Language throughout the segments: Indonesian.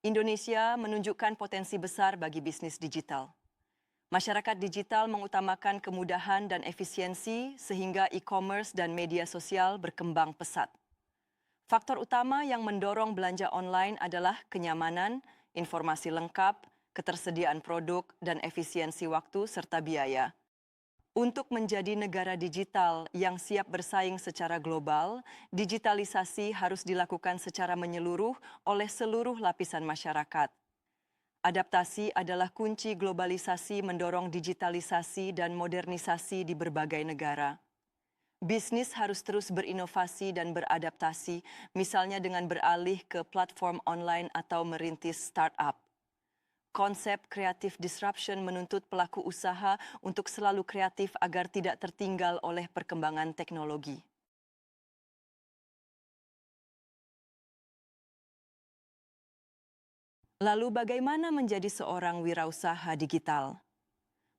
Indonesia menunjukkan potensi besar bagi bisnis digital. Masyarakat digital mengutamakan kemudahan dan efisiensi sehingga e-commerce dan media sosial berkembang pesat. Faktor utama yang mendorong belanja online adalah kenyamanan, informasi lengkap, ketersediaan produk, dan efisiensi waktu serta biaya. Untuk menjadi negara digital yang siap bersaing secara global, digitalisasi harus dilakukan secara menyeluruh oleh seluruh lapisan masyarakat. Adaptasi adalah kunci globalisasi mendorong digitalisasi dan modernisasi di berbagai negara. Bisnis harus terus berinovasi dan beradaptasi, misalnya dengan beralih ke platform online atau merintis startup. Konsep creative disruption menuntut pelaku usaha untuk selalu kreatif agar tidak tertinggal oleh perkembangan teknologi. Lalu bagaimana menjadi seorang wirausaha digital?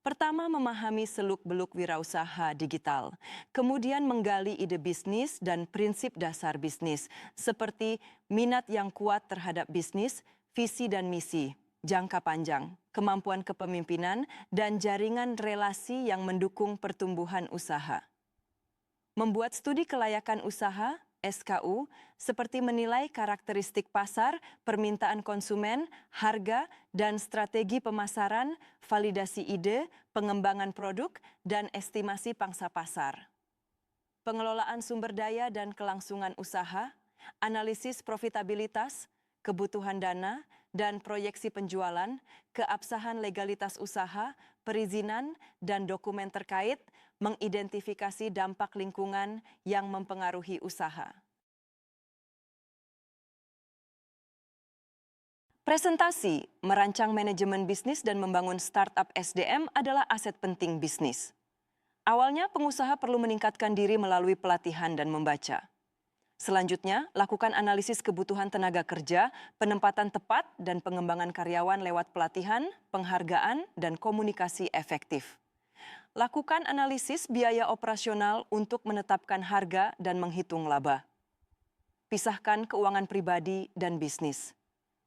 Pertama, memahami seluk-beluk wirausaha digital. Kemudian menggali ide bisnis dan prinsip dasar bisnis, seperti minat yang kuat terhadap bisnis, visi dan misi, jangka panjang, kemampuan kepemimpinan, dan jaringan relasi yang mendukung pertumbuhan usaha. Membuat studi kelayakan usaha (SKU) seperti menilai karakteristik pasar, permintaan konsumen, harga, dan strategi pemasaran, validasi ide, pengembangan produk, dan estimasi pangsa pasar. Pengelolaan sumber daya dan kelangsungan usaha, analisis profitabilitas, kebutuhan dana, dan proyeksi penjualan, keabsahan legalitas usaha, perizinan, dan dokumen terkait, mengidentifikasi dampak lingkungan yang mempengaruhi usaha. Presentasi, merancang manajemen bisnis dan membangun startup SDM adalah aset penting bisnis. Awalnya, pengusaha perlu meningkatkan diri melalui pelatihan dan membaca. Selanjutnya, lakukan analisis kebutuhan tenaga kerja, penempatan tepat, dan pengembangan karyawan lewat pelatihan, penghargaan, dan komunikasi efektif. Lakukan analisis biaya operasional untuk menetapkan harga dan menghitung laba. Pisahkan keuangan pribadi dan bisnis.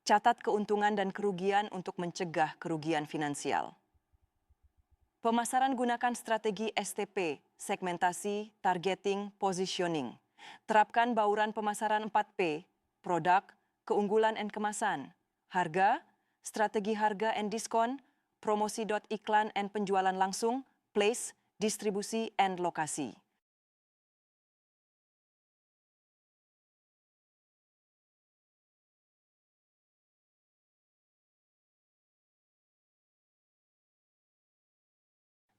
Catat keuntungan dan kerugian untuk mencegah kerugian finansial. Pemasaran gunakan strategi STP, segmentasi, targeting, positioning. Terapkan bauran pemasaran 4P, produk, keunggulan and kemasan, harga, strategi harga and diskon, promosi iklan and penjualan langsung, place, distribusi, and lokasi.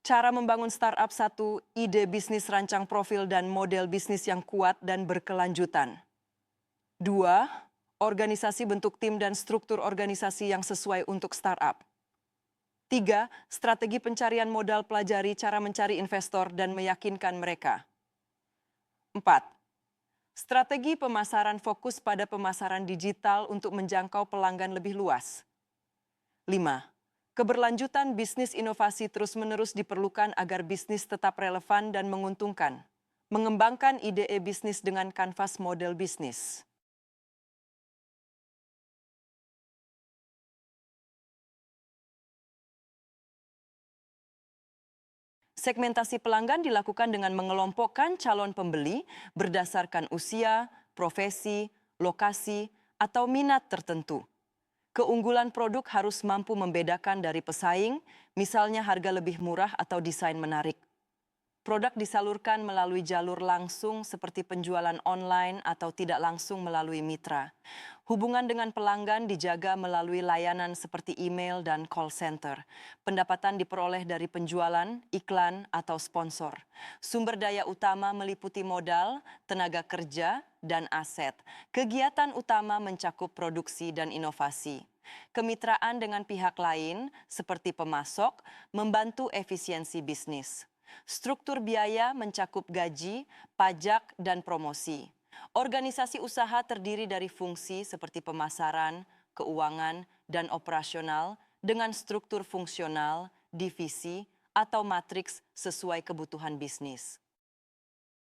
Cara membangun startup 1, ide bisnis rancang profil dan model bisnis yang kuat dan berkelanjutan. 2, organisasi bentuk tim dan struktur organisasi yang sesuai untuk startup. 3, strategi pencarian modal, pelajari cara mencari investor dan meyakinkan mereka. 4, strategi pemasaran, fokus pada pemasaran digital untuk menjangkau pelanggan lebih luas. 5, keberlanjutan bisnis inovasi terus-menerus diperlukan agar bisnis tetap relevan dan menguntungkan. Mengembangkan ide bisnis dengan kanvas model bisnis. Segmentasi pelanggan dilakukan dengan mengelompokkan calon pembeli berdasarkan usia, profesi, lokasi, atau minat tertentu. Keunggulan produk harus mampu membedakan dari pesaing, misalnya harga lebih murah atau desain menarik. Produk disalurkan melalui jalur langsung seperti penjualan online atau tidak langsung melalui mitra. Hubungan dengan pelanggan dijaga melalui layanan seperti email dan call center. Pendapatan diperoleh dari penjualan, iklan, atau sponsor. Sumber daya utama meliputi modal, tenaga kerja, dan aset. Kegiatan utama mencakup produksi dan inovasi. Kemitraan dengan pihak lain, seperti pemasok, membantu efisiensi bisnis. Struktur biaya mencakup gaji, pajak, dan promosi. Organisasi usaha terdiri dari fungsi seperti pemasaran, keuangan, dan operasional dengan struktur fungsional, divisi, atau matriks sesuai kebutuhan bisnis.